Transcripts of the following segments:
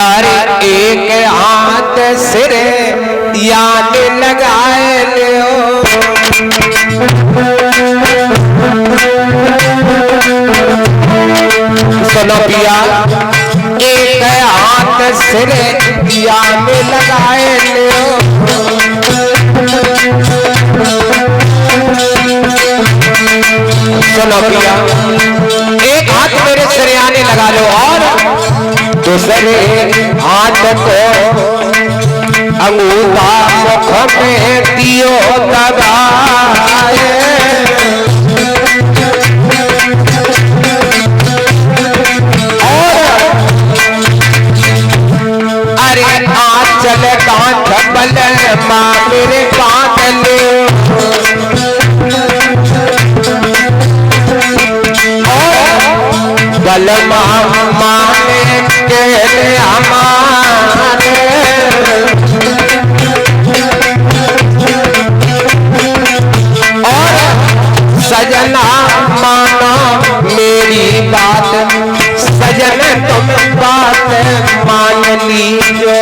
अरे एक हाथ सिर याद लगाए लियो, सुनो पिया, एक हाथ सिर याद लगाए लियो, सुनो पिया, एक हाथ मेरे सिरयाने लगा लो और दूसरे हाथ को अंगूठा मुख में दियो दबाए, और अरे आंचल कांठ बल मां मेरे कांध ले, बल माने के हमारे, और सजना मानो मेरी बात, सजन तुम बात मान लीजो,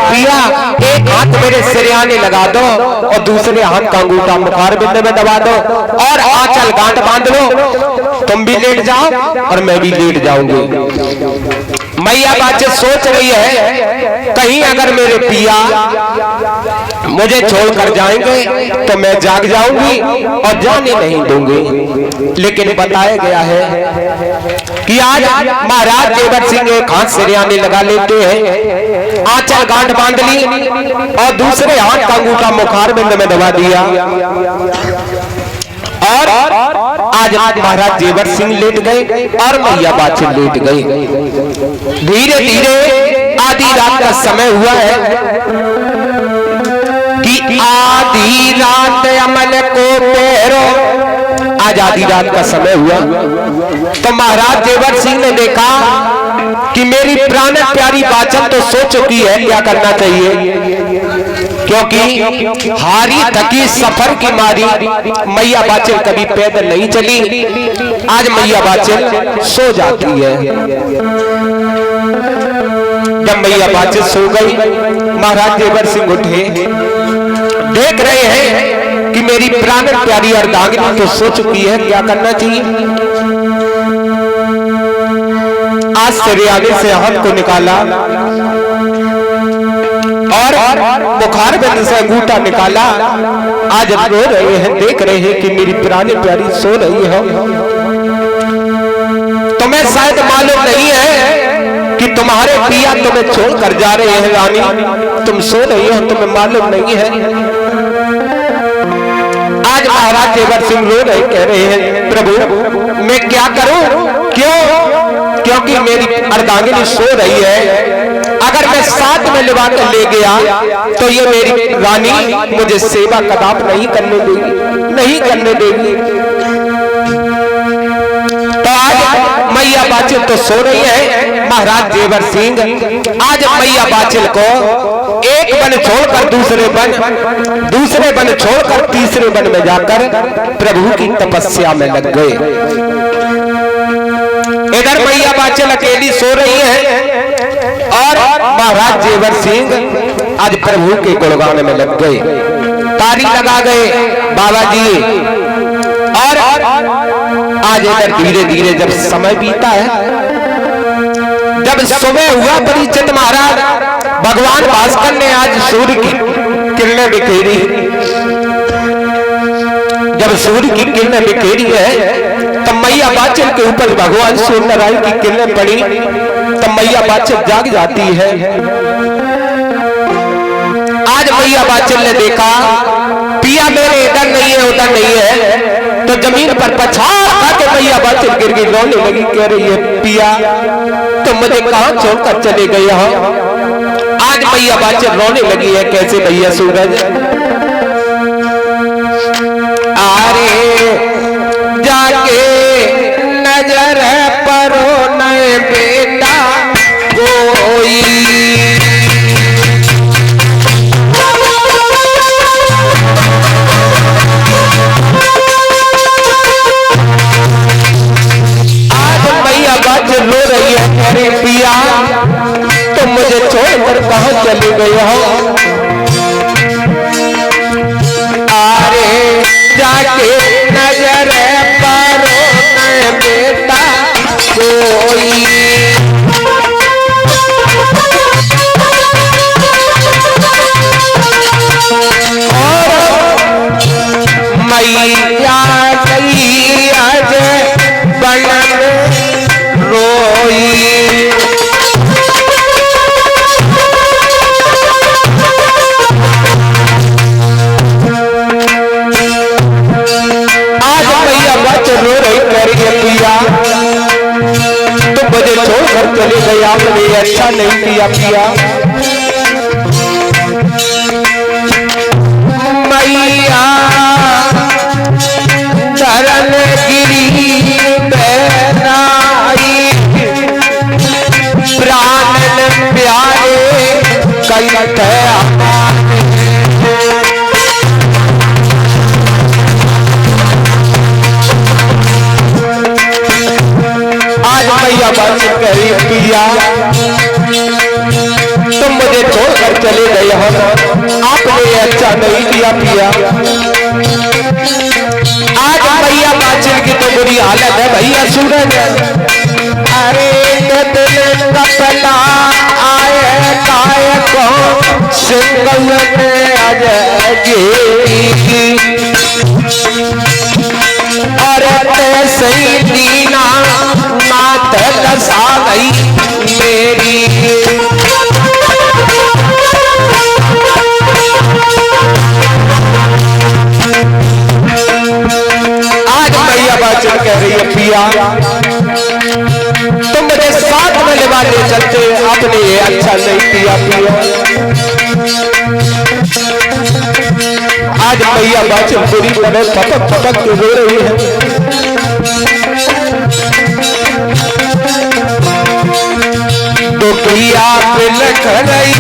पिया एक हाथ मेरे सिरयाने लगा दो और दूसरे हाथ का अंगूठा मुखार बिंदु में दबा दो और आंचल गांठ बांध लो, तुम भी लेट जाओ और मैं भी लेट जाऊंगी। मैया बात सोच रही है कहीं अगर मेरे पिया मुझे छोड़कर जाएंगे तो मैं जाग जाऊंगी और जाने नहीं दूंगी, लेकिन बताया गया है कि आज महाराज जेवर सिंह एक हाथ सिरयाने लगा लेते हैं, आंचल गांठ बांध ली और दूसरे हाथ का अंगूठा मुखार बिंद में दबा दिया, और आज महाराज जेवर सिंह लेट गए और मैया बाछिल लेट गई। धीरे धीरे आधी रात का समय हुआ है कि आधी रात अमल को पैरो, आज आधी रात का समय हुआ तो महाराज जेवर सिंह ने देखा कि मेरी प्राण प्यारी बाछिल तो सो चुकी है, क्या करना चाहिए, क्योंकि हारी थकी सफर की मारी मैया बाछिल कभी पैदल नहीं चली, आज मैया बाछिल सो जाती है। जब मैया बाछिल सो गई महाराज जेवर सिंह उठे, देख रहे हैं कि मेरी प्राण प्यारी अर्धांगिनी तो सो चुकी है, क्या करना चाहिए। आज सिरयाने से हाथ को निकाला और बुखार बिंद से अंगूठा निकाला, आज रो रहे हैं, देख रहे हैं कि मेरी पुरानी प्यारी सो रही है। तुम्हें शायद मालूम नहीं है कि तुम्हारे पिया तुम्हें छोड़कर जा रहे हैं रानी, तुम सो रही हो, तुम्हें मालूम नहीं है। आज महाराज जेवर सिंह रो रहे, कह रहे हैं प्रभु मैं क्या करूं, क्यों, क्योंकि मेरी अर्धांगिनी सो रही है, अगर मैं साथ में लिवा कर ले गया तो ये मेरी रानी मुझे सेवा कदाप नहीं करने देगी, नहीं करने देगी। तो आज मैया बाछिल तो सो रही है, महाराज जेवर सिंह आज मैया बाछिल को एक बन छोड़कर दूसरे बन छोड़कर तीसरे बन में जाकर प्रभु की तपस्या में लग गए। इधर मैया बाछिल अकेली सो रही है और महाराज जेवर सिंह आज प्रभु के गुणगान में लग गए, तारी लगा गए बाबा जी। और आज इधर धीरे धीरे जब समय बीता है, जब सुबह हुआ परीक्षित महाराज, भगवान भास्कर ने आज सूर्य की किरणें बिखेरी, जब सूर्य की किरणें बिखेरी है तब मैया बाछिल के ऊपर भगवान सूर्य नारायण की किरणें पड़ी, तब मैया बाछिल जाग जाती है। आज मैया बाछिल ने देखा पिया मेरे इधर नहीं है उधर नहीं है, तो जमीन पर पछाड़ खाके मैया बाछिल गिर गई, रोने लगी, कह रही है पिया तुम मुझे कहां छोड़कर चले गए हो। आज मैया बाछिल रोने लगी है, कैसे भैया सूरज, अरे जाके नजर परो नया छोड़कर कहाँ चले गए हो? अरे जाके नजर परो न बेटा कोई, मैया गई आज बनन रोई। आज मैया बच रो रही कह रही है पिया तुम मुझे छोड़कर चले गए, आपने अच्छा नहीं किया पिया। मैया शरण गिरी बैनाई, प्राणन प्यारे कंठ आज मैया बच करी पिया तुम मुझे छोड़कर चले गए हो, आपने अच्छा नहीं किया पिया। आज भैया बाचिल की तो बुरी हालत है भैया सूरज। अरे दिल कपला आए काय को सिंगल में अजगी, और सही दीना नाथ दशा गई मेरी। कह रही है पिया तुम मेरे साथ में लेवाने चलते, आपने ये अच्छा नहीं किया पिया। आज मैया बाची पूरी तरह पटक पटक के रो रही है। तो पिया पे लख रही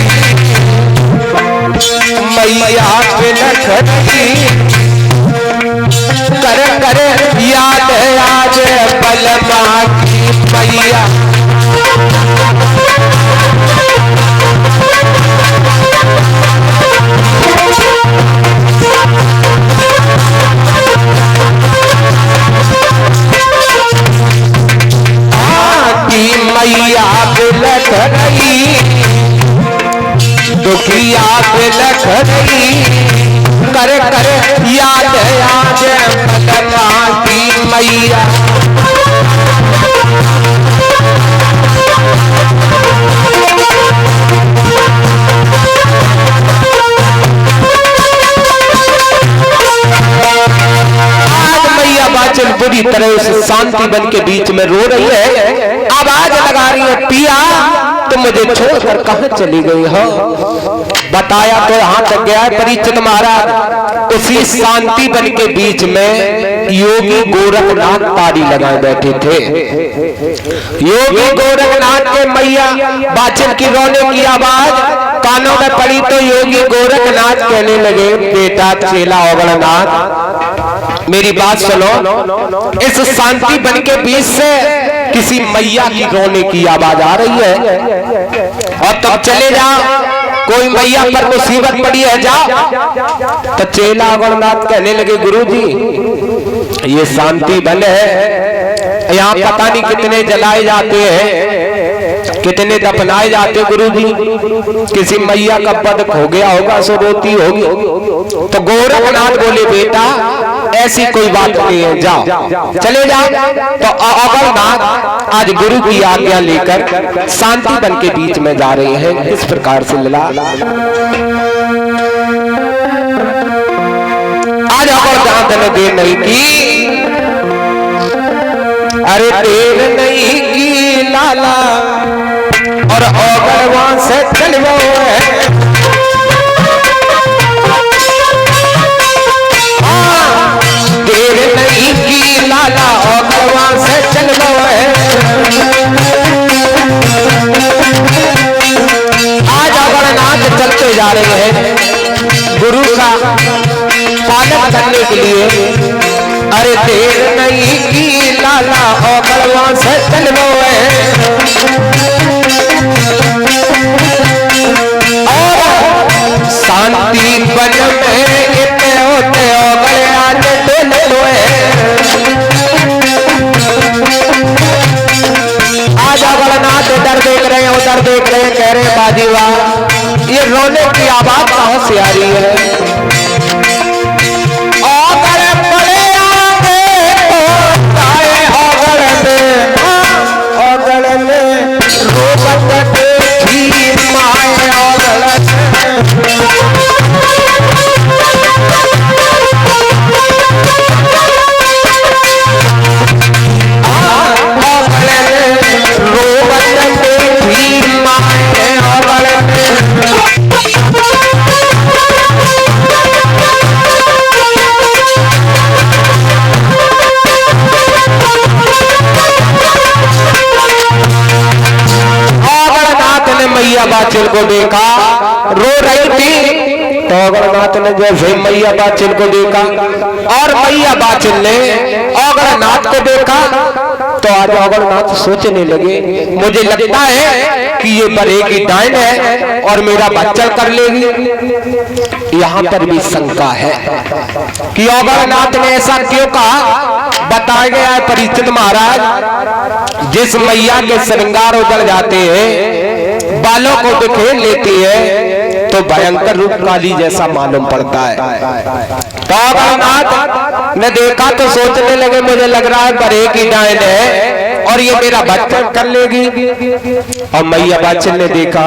मैया पे लख रही, कर कर याद आज बलमा की मैया। आती मैया बिलख रही, दुखिया बिलख रही, कर कर याद आज बलमा की मैया। आज मैया बाचल बुरी तरह से शांति बन के बीच में रो रही है, आवाज लगा रही है पिया तुम मुझे छोड़कर कहाँ चली गई हो? बताया तो यहाँ तक गया है परीक्षित महाराज। उसी शांति बन के बीच में योगी गोरखनाथ तारी लगाए बैठे थे। योगी गोरखनाथ के मैया बाचल की रोने की आवाज कानों में पड़ी तो योगी गोरखनाथ कहने लगे बेटा चेला अवगणनाथ मेरी बात सुनो, इस शांति बन के बीच से किसी मैया की रोने की आवाज आ रही है और तब चले जाओ, कोई मैया पर मुसीबत पड़ी है जाओ। तो चेला अवगणनाथ कहने लगे गुरुजी ये शांति बन है, यहाँ पता नहीं कितने जलाए जाते हैं, कितने दफनाए जाते गुरुजी, किसी मैया का पद खो गया होगा सो रोती होगी। तो गोरखनाथ बोले बेटा ऐसी कोई बात नहीं है, जाओ चले जाओ। तो अवगणनाथ आज गुरु की आज्ञा लेकर शांति बन के बीच में जा रहे हैं। इस प्रकार से लला आज अवगणनाथ ने देर नहीं की, अरे देर नहीं की लाला और अवगणवान से चलवो देर नहीं की लाला अवगणवान से चलवो आज अवगणनाथ चलते जा रहे हैं गुरु का पालन करने के लिए। अरे देर नहीं की लाला अवगणवान से चलवो देख रहे हैं, उधर देख रहे हैं, कह रहे हैं बाजी वाह, ये रोने की आवाज कहां से आ रही है? अगर बड़े आगे अगड़ में रोबत देखी माए अगड़ मैया बाचिल को देखा रो रही थी, तो अगरनाथ ने जैसे मैया बाचिल को देखा और मैया बाचिल ने अगरनाथ को देखा, तो आज अगरनाथ सोचने लगे मुझे लगता है कि ये बड़े की डाइन है और मेरा बच्चा कर लेगी। यहाँ पर भी शंका है कि अगरनाथ ने ऐसा क्यों कहा। बताया गया है परीक्षित महाराज, जिस मैया के श्रृंगार उजड़ जाते हैं, बालों को बिखेर लेती है, तो भयंकर रूप काली जैसा मालूम पड़ता है। तो अगरनाथ ने देखा तो सोचने लगे मुझे लग रहा है बड़े की डाइन है और ये मेरा बच्चा कर लेगी। और मैया बाचन ने देखा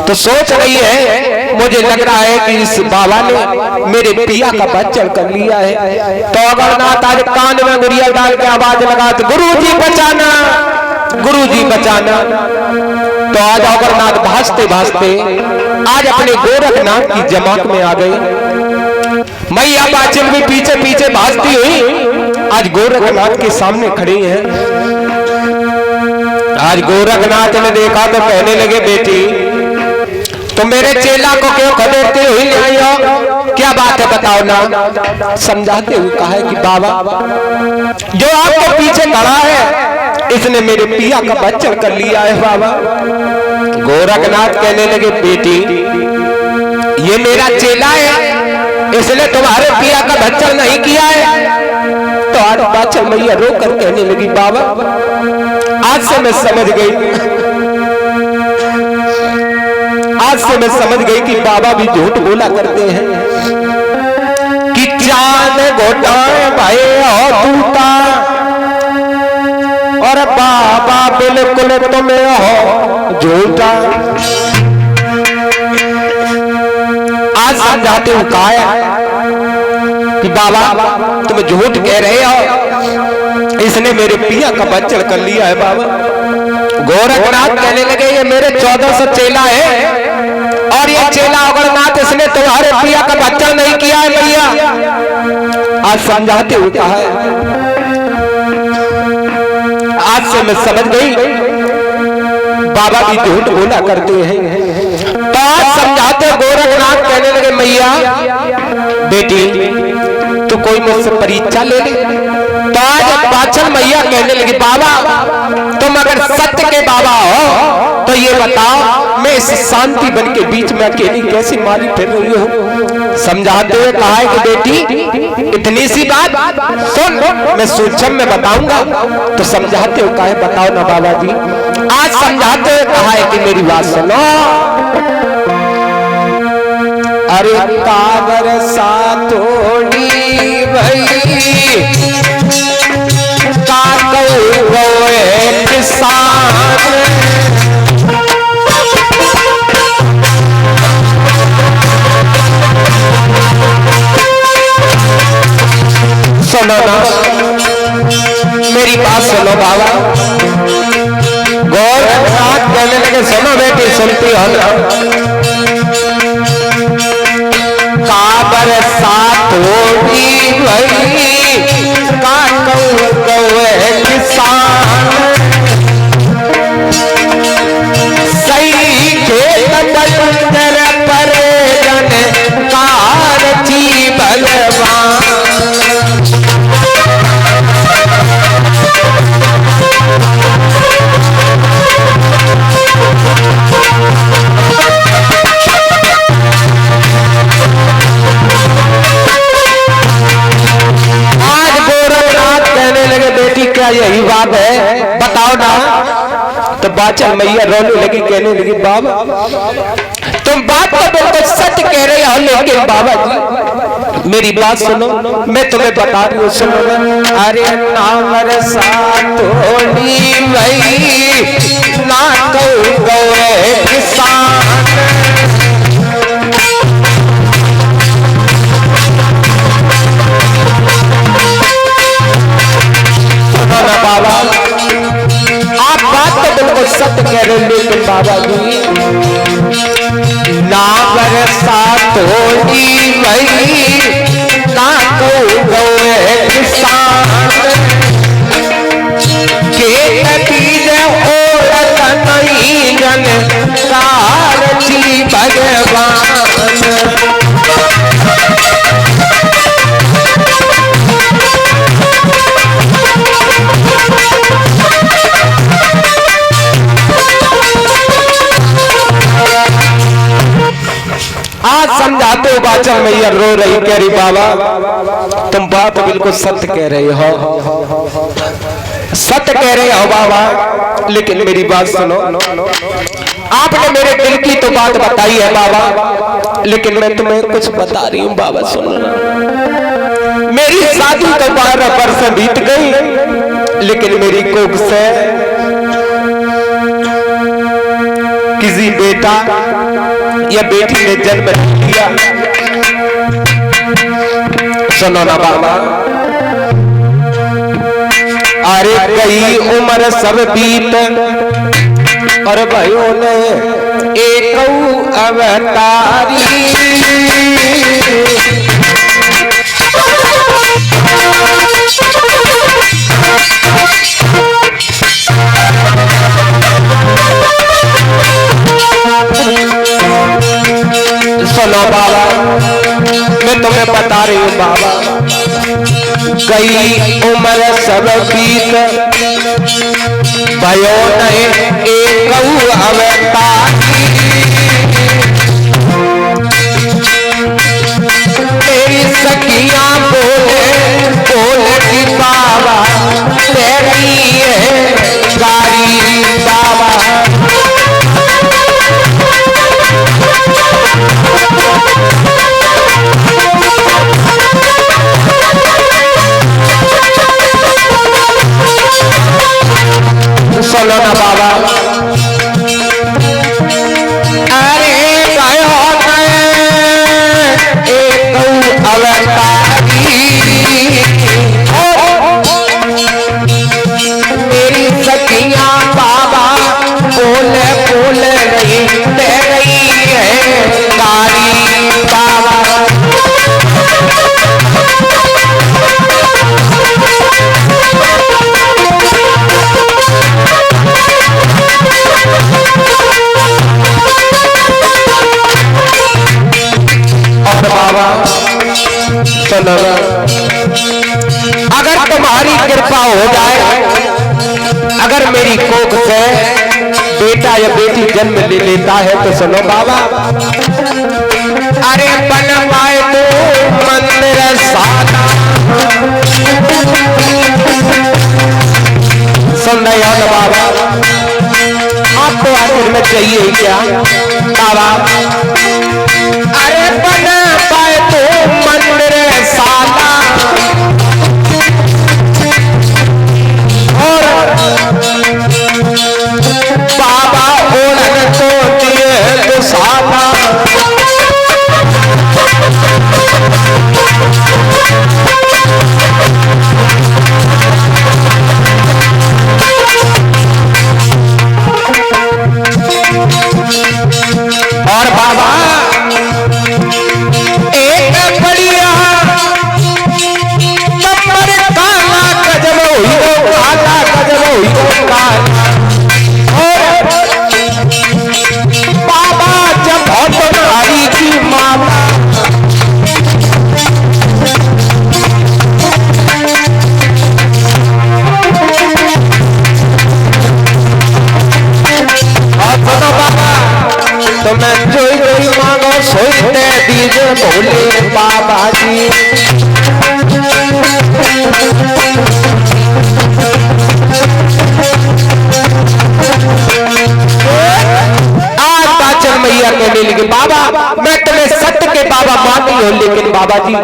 तो सोच रही है मुझे लग रहा है कि इस बाबा ने मेरे पिया का बच्चा कर लिया है। तो अगरनाथ आज कान में गुड़िया डाल के आवाज लगा, गुरुजी बचाना, गुरुजी बचाना। तो आज अगरनाथ भासते भासते आज अपने गोरखनाथ की जमात में आ गए। मैया बाचिल भी पीछे पीछे भासती हुई आज गोरखनाथ के सामने खड़ी है। आज गोरखनाथ ने देखा तो कहने लगे बेटी तो मेरे चेला को क्यों खदेड़ते हुए ले आई हो, क्या बात है बताओ ना। समझाते हुए कहा है कि बाबा जो आपको पीछे खड़ा है इसने मेरे पिया का बच्चा कर लिया है बाबा। गोरखनाथ कहने लगे बेटी ये मेरा चेला है इसने तुम्हारे पिया का बच्चा नहीं किया है। तो आज बाचल मैया रो कर कहने लगी बाबा आज से मैं समझ गई, आज से मैं समझ गई कि बाबा भी झूठ बोला करते हैं कि चांद घोटाए भाई और तूता और बाबा बिल्कुल तुम्हें हो झूठा। आज समझाते हो कहा कि बाबा तुम झूठ कह रहे हो, इसने मेरे पिया का बच्चा कर लिया है बाबा। गोरखनाथ कहने लगे ये मेरे 1400 चेला है और ये चेला अगरनाथ इसने तुम्हारे पिया का बच्चा नहीं किया है भैया। आज समझाते हुए कहा है आज से मैं समझ गई बाबा भी झूठ बोला करते हैं। तो आज समझाते गोरखनाथ कहने लगे मैया बेटी तो कोई मुझसे परीक्षा ले ले। तो आज बाचल मैया कहने लगी बाबा तुम अगर सत्य के बाबा हो तो ये बताओ मैं इस शांति बन के बीच में अकेली कैसी मारी फिर रही हूँ। समझाते हुए कहा है कि बेटी इतनी सी बात सुन मैं सूक्ष्म में बताऊंगा। तो समझाते हुए कहा है बताओ ना बाबा जी। आज समझाते हुए कहा है कि मेरी बात सुनो। अरे काबर सा थोड़ी भई का किसान सुनो ना मेरी बात सुनो बाबा। गोरखनाथ कहने लगे सुनो बेटी सुनती हो ना। काबर साथ होगी भई का कौवे किसान सही खेत बंजर पर जन कार जी बलवान। यही बात है बताओ ना। तो बाचल मैया रोने लगी, कहने लगी बाबा तुम बात तो बिल्कुल सच कह रहे हो, लेकिन बाबा जी मेरी बात सुनो, मैं तुम्हें बता रही हूँ, सुनो। अरे नामर सातोली मई ना गए किसान, सुनो ना बाबा, आप बात तो बिल्कुल सत्य कह रहे, लेकिन बाबा जी ना बरसात होली मई ना गए किसान के नतीजे औरत नहीं जन कारची भगवान। आज समझाते हो बाचल मैया रो रही, कह रही बाबा तुम बात बिल्कुल सत्य कह रहे हो, सत्य कह रहे हो बाबा, लेकिन मेरी बात सुनो। आपने मेरे दिल की तो बात बताई है बाबा, लेकिन मैं तुम्हें कुछ बता रही हूँ बाबा, सुनो। मेरी शादी तो 12 वर्ष बीत गई, लेकिन मेरी कोख से किसी बेटा या बेटी ने जन्म लिया। सुनो ना बाबा, अरे कई उम्र सब बीत और भाइयों ने एक अवतारी, सुनो बाबा मैं तुम्हें बता रही हूँ बाबा, कई उम्र सब बीत भयो नहीं एक अवतारी, तेरी सखियां बोले बोले की बाबा तेरी है गाड़ी बाबा। सुनो ना बाबा, अरे गयो एक अवतारी, मेरी सखियां बाबा बोले बोले रही दे रही है कारी बाबा। सुनो, अगर तुम्हारी कृपा हो जाए, अगर मेरी कोख से बेटा या बेटी जन्म ले लेता है तो सुनो बाबा, अरे बनवाए तो मंदिर सादा। सुन रहे हो ना बाबा, आपको आखिर में चाहिए क्या बाबा? अरे बनवाए तो मंदिर सादा और बाबा ओढ़न तो दिए तो सादा। और बाबा एक बढ़िया नंबर काला गजब हुई तो काला गजब हुई तो काला। और बाबा जब बहुत भारी की मामा तो मैं जोई जोई मांगो सोचते दीजिए भोले बाबा जी। बाबा मानी हो, लेकिन बाबा जी